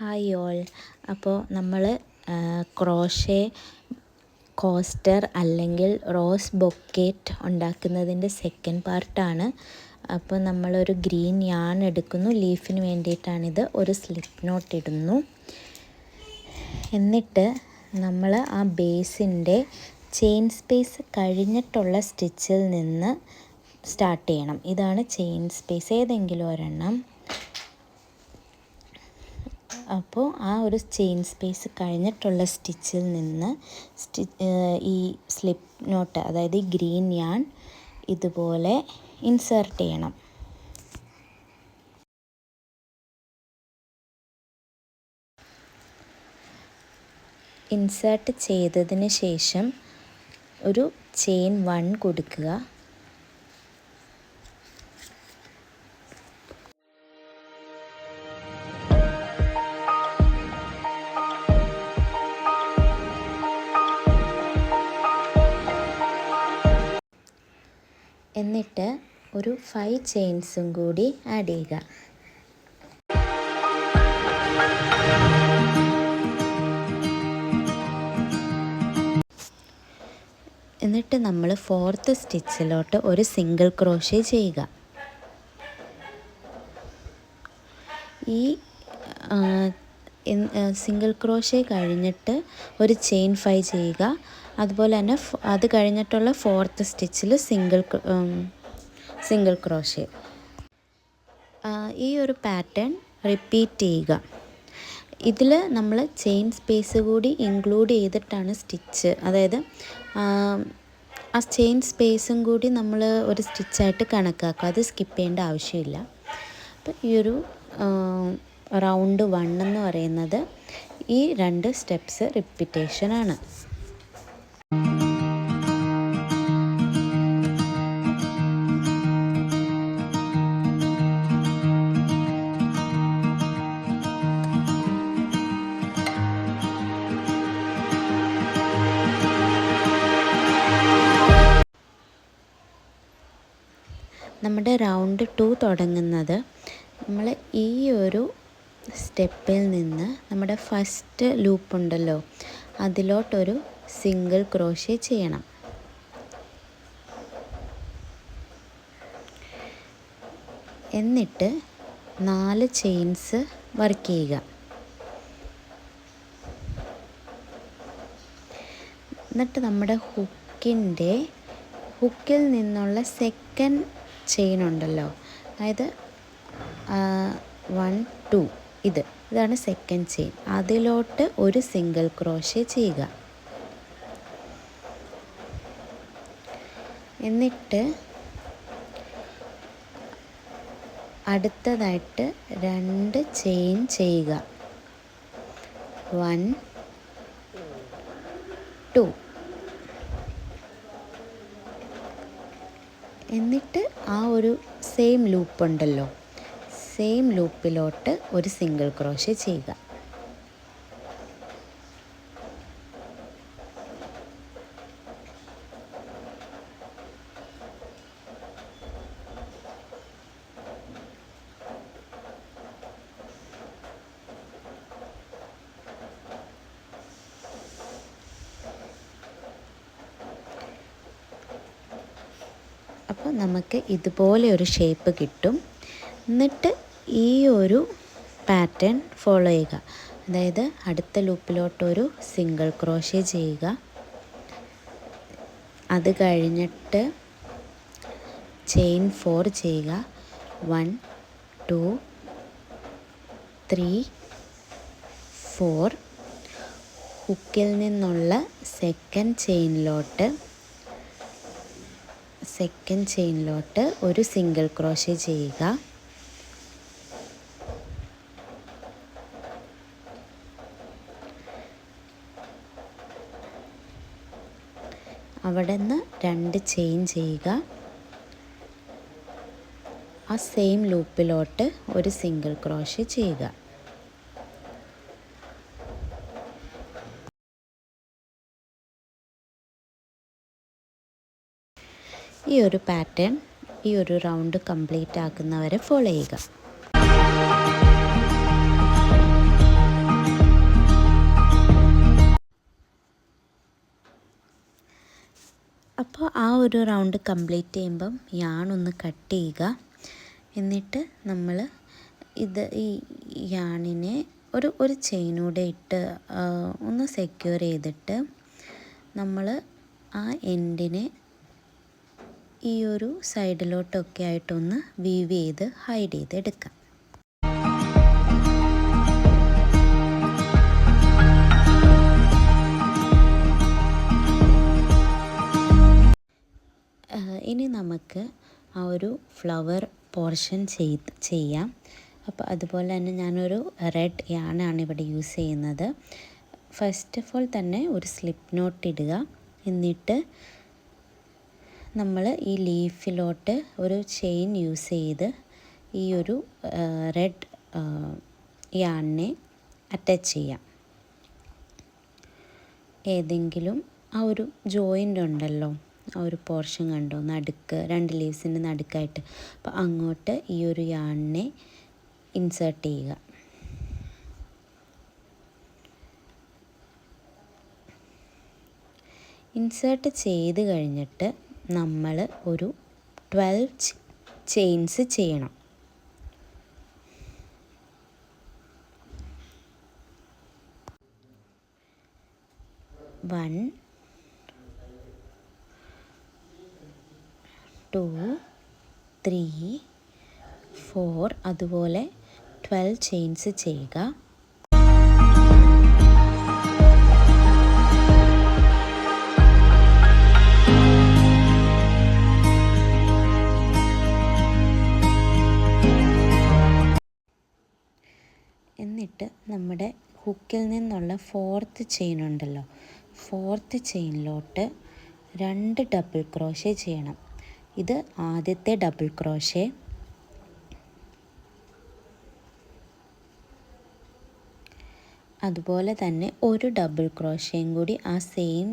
Hi all. അപ്പോൾ നമ്മൾ crochet coaster അല്ലെങ്കിൽ റോസ് ബൊക്കേറ്റ് ഉണ്ടാക്കുന്നതിൻ്റെ സെക്കൻഡ് പാർട്ടാണ്. അപ്പോൾ നമ്മളൊരു ഗ്രീൻ യാൺ എടുക്കുന്നു. ലീഫിന് വേണ്ടിയിട്ടാണിത്. ഒരു സ്ലിപ്പ് നോട്ട് ഇടുന്നു. എന്നിട്ട് നമ്മൾ ആ ബേസിൻ്റെ ചെയിൻ സ്പേസ് കഴിഞ്ഞിട്ടുള്ള സ്റ്റിച്ചിൽ നിന്ന് സ്റ്റാർട്ട് ചെയ്യണം. ഇതാണ് ചെയിൻ സ്പേസ്, ഏതെങ്കിലും ഒരെണ്ണം. അപ്പോൾ ആ ഒരു ചെയിൻ സ്പേസ് കഴിഞ്ഞിട്ടുള്ള സ്റ്റിച്ചിൽ നിന്ന് ഈ സ്ലിപ്പ് നോട്ട്, അതായത് ഈ ഗ്രീൻ യാൺ ഇതുപോലെ ഇൻസേർട്ട് ചെയ്യണം. ഇൻസേർട്ട് ചെയ്തതിന് ശേഷം ഒരു ചെയിൻ 1 കൊടുക്കുക. എന്നിട്ട് ഒരു 5 ചെയിൻസും കൂടി ആഡ് ചെയ്യുക. എന്നിട്ട് നമ്മൾ 4th സ്റ്റിച്ചിലോട്ട് ഒരു സിംഗിൾ ക്രോഷേ ചെയ്യുക. ഈ സിംഗിൾ ക്രോഷേ കഴിഞ്ഞിട്ട് ഒരു ചെയിൻ 5 ചെയ്യുക. അതുപോലെ തന്നെ അത് കഴിഞ്ഞിട്ടുള്ള 4th സ്റ്റിച്ചിൽ സിംഗിൾ ക്രോഷേ. ഈ ഒരു പാറ്റേൺ റിപ്പീറ്റ് ചെയ്യുക. ഇതിൽ നമ്മൾ ചെയിൻ സ്പേസ് കൂടി ഇൻക്ലൂഡ് ചെയ്തിട്ടാണ് സ്റ്റിച്ച്, അതായത് ആ ചെയിൻ സ്പേസും കൂടി നമ്മൾ ഒരു സ്റ്റിച്ചായിട്ട് കണക്കാക്കുക. അത് സ്കിപ്പ് ചെയ്യേണ്ട ആവശ്യമില്ല. അപ്പോൾ ഈ ഒരു റൗണ്ട് 1 എന്ന് പറയുന്നത് ഈ 2 സ്റ്റെപ്സ് റിപ്പീറ്റേഷനാണ്. നമ്മുടെ റൗണ്ട് 2 തുടങ്ങുന്നത് നമ്മൾ ഈ ഒരു സ്റ്റെപ്പിൽ നിന്ന് നമ്മുടെ ഫസ്റ്റ് ലൂപ്പ് ഉണ്ടല്ലോ, അതിലോട്ടൊരു സിംഗിൾ ക്രോഷേ ചെയ്യണം. എന്നിട്ട് 4 ചെയിൻസ് വർക്ക് ചെയ്യുക. എന്നിട്ട് നമ്മുടെ ഹുക്കിൽ നിന്നുള്ള സെക്കൻഡ് ചെയിൻ ഉണ്ടല്ലോ, അതായത് 1 2 ഇതാണ് സെക്കൻഡ് ചെയിൻ. അതിലോട്ട് ഒരു സിംഗിൾ ക്രോഷേ ചെയ്യുക. എന്നിട്ട് അടുത്തതായിട്ട് 2 ചെയിൻ ചെയ്യുക. 1 2. എന്നിട്ട് ആ ഒരു സെയിം ലൂപ്പ് ഉണ്ടല്ലോ, സെയിം ലൂപ്പിലോട്ട് ഒരു സിംഗിൾ ക്രോഷേ ചെയ്യുക. അപ്പോൾ നമുക്ക് ഇതുപോലെ ഒരു ഷേപ്പ് കിട്ടും. എന്നിട്ട് ഈ ഒരു പാറ്റേൺ ഫോളോ ചെയ്യുക. അതായത് അടുത്ത ലൂപ്പിലോട്ടൊരു സിംഗിൾ ക്രോഷേ ചെയ്യുക. അത് കഴിഞ്ഞിട്ട് ചെയിൻ 4 ചെയ്യുക. 1 2 3 4. ഹുക്കിൽ നിന്നുള്ള സെക്കൻഡ് ചെയിനിലോട്ട് ഒരു സിംഗിൾ ക്രോഷേ ചെയ്യുക. അവിടെ നിന്ന് 2 ചെയിൻ ചെയ്യുക. ആ സെയിം ലൂപ്പിലോട്ട് ഒരു സിംഗിൾ ക്രോഷേ ചെയ്യുക. ഈ ഒരു പാറ്റേൺ ഈ ഒരു റൗണ്ട് കംപ്ലീറ്റ് ആക്കുന്നവരെ ഫോളോ ചെയ്യുക. അപ്പോൾ ആ ഒരു റൗണ്ട് കംപ്ലീറ്റ് ചെയ്യുമ്പം യാണൊന്ന് കട്ട് ചെയ്യുക. എന്നിട്ട് നമ്മൾ ഈ യാണിനെ ഒരു ചെയിനൂടെ ഇട്ട് ഒന്ന് സെക്യൂർ ചെയ്തിട്ട് നമ്മൾ ആ എൻഡിനെ ഈ ഒരു സൈഡിലോട്ടൊക്കെ ആയിട്ടൊന്ന് വീവ് ചെയ്ത് ഹൈഡ് ചെയ്തെടുക്കാം. ഇനി നമുക്ക് ആ ഒരു ഫ്ലവർ പോർഷൻ ചെയ്യാം. അപ്പോൾ അതുപോലെ തന്നെ ഞാനൊരു റെഡ് യാണാണ് ഇവിടെ യൂസ് ചെയ്യുന്നത്. ഫസ്റ്റ് ഓഫ് ഓൾ തന്നെ ഒരു സ്ലിപ്പ് നോട്ട് ഇടുക. എന്നിട്ട് നമ്മൾ ഈ ലീഫിലോട്ട് ഒരു ചെയിൻ യൂസ് ചെയ്ത് ഈ ഒരു റെഡ് യാണിനെ അറ്റാച്ച് ചെയ്യാം. ഏതെങ്കിലും ആ ഒരു ജോയിൻ്റ് ഉണ്ടല്ലോ, ആ ഒരു പോർഷൻ കണ്ടോ, നടുക്ക് 2 ലീവ്സിൻ്റെ നടുക്കായിട്ട്, അപ്പോൾ അങ്ങോട്ട് ഈ ഒരു യാണിനെ ഇൻസേർട്ട് ചെയ്യുക. ഇൻസേർട്ട് ചെയ്ത് കഴിഞ്ഞിട്ട് നമ്മൾ ഒരു 12 ചെയിൻസ് ചെയ്യണം. 1 2 3 4 അതുപോലെ 12 ചെയിൻസ് ചെയ്യുക. എന്നിട്ട് നമ്മുടെ ഹുക്കിൽ നിന്നുള്ള 4th ചെയിൻ ഉണ്ടല്ലോ, 4th ചെയിനിലോട്ട് 2 ഡബിൾ ക്രോഷേ ചെയ്യണം. ഇത് ആദ്യത്തെ ഡബിൾ ക്രോഷേ. അതുപോലെ തന്നെ ഒരു ഡബിൾ ക്രോഷയും കൂടി ആ സെയിം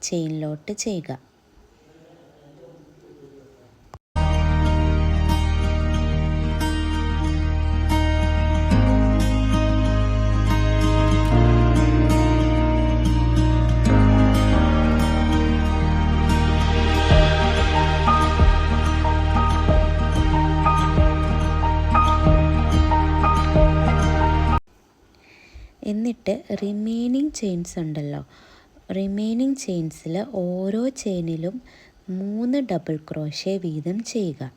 ചെയിനിലോട്ട് ചെയ്യുക. എന്നിട്ട് റിമൈനിങ് ചെയിൻസ് ഉണ്ടല്ലോ, റിമൈനിങ് ചെയിൻസിൽ ഓരോ ചെയിനിലും 3 ഡബിൾ ക്രോഷേ വീതം ചെയ്യുക.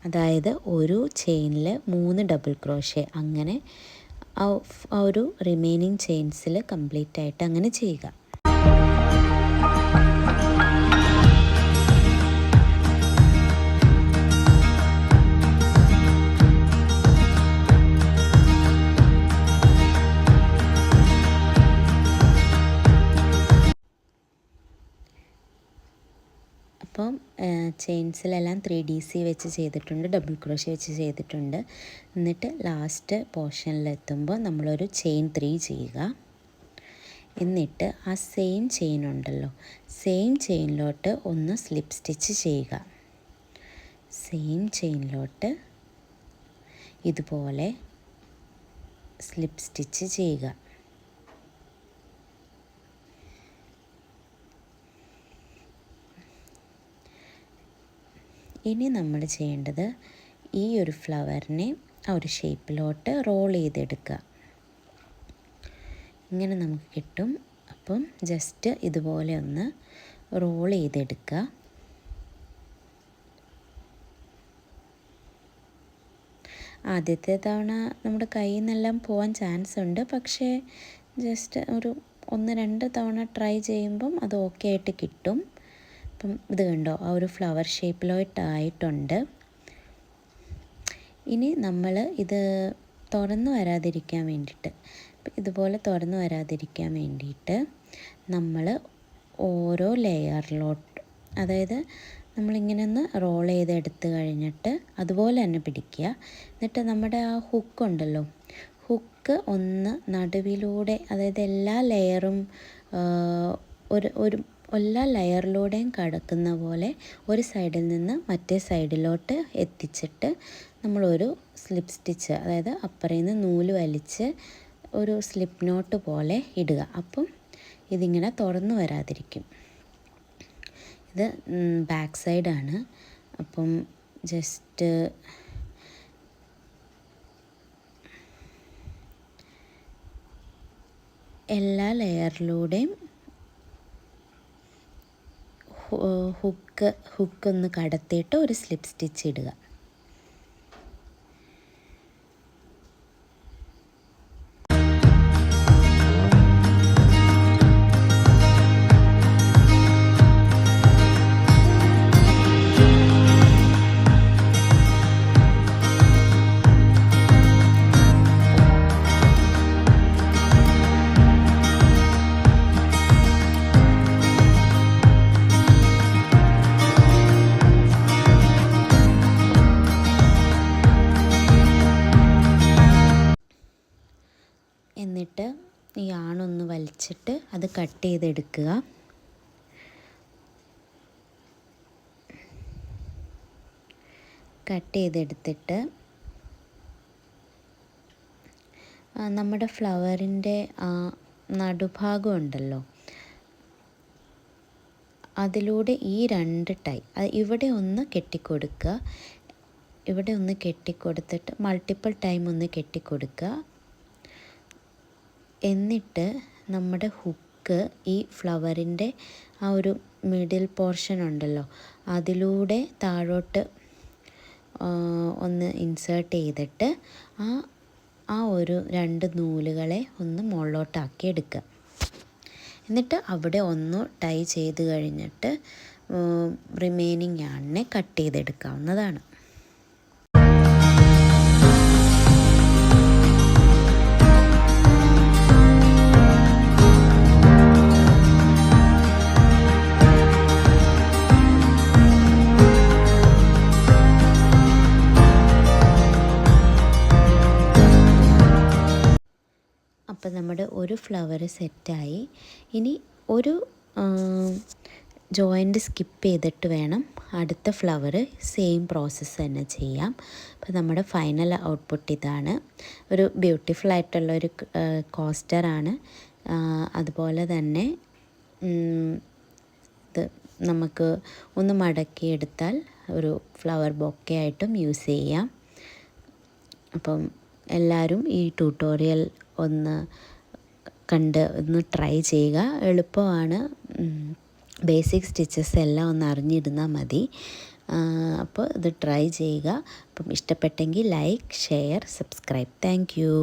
അതായത് ഒരു ചെയിനിൽ 3 ഡബിൾ ക്രോഷേ, അങ്ങനെ ആ ഒരു റിമൈനിങ് ചെയിൻസിൽ കംപ്ലീറ്റ് ആയിട്ട് അങ്ങനെ ചെയ്യുക. അപ്പം ചെയിൻസിലെല്ലാം 3DC വെച്ച് ചെയ്തിട്ടുണ്ട്, ഡബിൾ ക്രോഷേ വെച്ച് ചെയ്തിട്ടുണ്ട്. എന്നിട്ട് ലാസ്റ്റ് പോർഷനിലെത്തുമ്പോൾ നമ്മളൊരു ചെയിൻ 3 ചെയ്യുക. എന്നിട്ട് ആ സെയിം ചെയിൻ ഉണ്ടല്ലോ, സെയിം ചെയിനിലോട്ട് ഒന്ന് സ്ലിപ്പ് സ്റ്റിച്ച് ചെയ്യുക. സെയിം ചെയിനിലോട്ട് ഇതുപോലെ സ്ലിപ്പ് സ്റ്റിച്ച് ചെയ്യുക. ഇനി നമ്മൾ ചെയ്യേണ്ടത് ഈ ഒരു ഫ്ലവറിനെ ആ ഒരു ഷേപ്പിലോട്ട് റോൾ ചെയ്തെടുക്കുക. ഇങ്ങനെ നമുക്ക് കിട്ടും. അപ്പം ജസ്റ്റ് ഇതുപോലെ ഒന്ന് റോൾ ചെയ്തെടുക്കുക. ആദ്യത്തെ തവണ നമ്മുടെ കയ്യിൽ നിന്നെല്ലാം പോകാൻ ചാൻസ് ഉണ്ട്, പക്ഷേ ജസ്റ്റ് ഒരു 1-2 തവണ ട്രൈ ചെയ്യുമ്പം അത് ഓക്കെ ആയിട്ട് കിട്ടും. അപ്പം ഇത് കണ്ടോ, ആ ഒരു ഫ്ലവർ ഷേപ്പിലോട്ടായിട്ടുണ്ട്. ഇനി നമ്മൾ ഇത് തുറന്നു വരാതിരിക്കാൻ വേണ്ടിയിട്ട്, ഇതുപോലെ തുറന്നു വരാതിരിക്കാൻ വേണ്ടിയിട്ട് നമ്മൾ ഓരോ ലെയറിലോട്ട്, അതായത് നമ്മളിങ്ങനെ ഒന്ന് റോൾ ചെയ്തെടുത്ത് കഴിഞ്ഞിട്ട് അതുപോലെ തന്നെ പിടിക്കുക. എന്നിട്ട് നമ്മുടെ ആ ഹുക്കുണ്ടല്ലോ, ഹുക്ക് ഒന്ന് നടുവിലൂടെ, അതായത് എല്ലാ ലെയറും എല്ലാ ലെയറിലൂടെയും കടക്കുന്ന പോലെ ഒരു സൈഡിൽ നിന്ന് മറ്റേ സൈഡിലോട്ട് എത്തിച്ചിട്ട് നമ്മളൊരു സ്ലിപ്പ് സ്റ്റിച്ച്, അതായത് അപ്പുറയിൽ നിന്ന് നൂല് വലിച്ച് ഒരു സ്ലിപ്പ് നോട്ട് പോലെ ഇടുക. അപ്പം ഇതിങ്ങനെ തുറന്നു വരാതിരിക്കും. ഇത് ബാക്ക് സൈഡാണ്. അപ്പം ജസ്റ്റ് എല്ലാ ലെയറിലൂടെയും ഹുക്കൊന്ന് കടത്തിയിട്ട് ഒരു സ്ലിപ്പ് സ്റ്റിച്ച് ഇടുക. എന്നിട്ട് ഈ ആണൊന്ന് വലിച്ചിട്ട് അത് കട്ട് ചെയ്തെടുക്കുക. കട്ട് ചെയ്തെടുത്തിട്ട് നമ്മുടെ ഫ്ലവറിൻ്റെ നടുഭാഗം ഉണ്ടല്ലോ, അതിലൂടെ ഈ 2 ടൈ ഇവിടെ ഒന്ന് കെട്ടിക്കൊടുക്കുക. ഇവിടെ ഒന്ന് കെട്ടിക്കൊടുത്തിട്ട് മൾട്ടിപ്പിൾ ടൈം ഒന്ന് കെട്ടിക്കൊടുക്കുക. എന്നിട്ട് നമ്മുടെ ഹുക്ക് ഈ ഫ്ലവറിൻ്റെ ആ ഒരു മിഡിൽ പോർഷൻ ഉണ്ടല്ലോ, അതിലൂടെ താഴോട്ട് ഒന്ന് ഇൻസേർട്ട് ചെയ്തിട്ട് ആ ഒരു 2 നൂലുകളെ ഒന്ന് മുകളിലോട്ടാക്കി എടുക്കുക. എന്നിട്ട് അവിടെ ഒന്ന് ടൈ ചെയ്ത് കഴിഞ്ഞിട്ട് റിമൈനിങ് ആണിനെ കട്ട് ചെയ്തെടുക്കാവുന്നതാണ്. അപ്പോൾ നമ്മുടെ ഒരു ഫ്ലവർ സെറ്റായി. ഇനി ഒരു ജോയിൻ്റ് സ്കിപ്പ് ചെയ്തിട്ട് വേണം അടുത്ത ഫ്ലവർ സെയിം പ്രോസസ്സ് തന്നെ ചെയ്യാം. അപ്പോൾ നമ്മുടെ ഫൈനൽ ഔട്ട്പുട്ട് ഇതാണ്. ഒരു ബ്യൂട്ടിഫുൾ ആയിട്ടുള്ളൊരു കോസ്റ്ററാണ്. അതുപോലെ തന്നെ ഇത് നമുക്ക് ഒന്ന് മടക്കിയെടുത്താൽ ഒരു ഫ്ലവർ ബൊക്കെ ആയിട്ടും യൂസ് ചെയ്യാം. അപ്പം എല്ലാവരും ഈ ട്യൂട്ടോറിയൽ ഒന്ന് ട്രൈ ചെയ്യുക. എളുപ്പമാണ്. ബേസിക് സ്റ്റിച്ചസ് എല്ലാം ഒന്ന് അറിഞ്ഞിരുന്നാൽ മതി. അപ്പോൾ ഇത് ട്രൈ ചെയ്യുക. അപ്പം ഇഷ്ടപ്പെട്ടെങ്കിൽ like, share, subscribe. Thank you.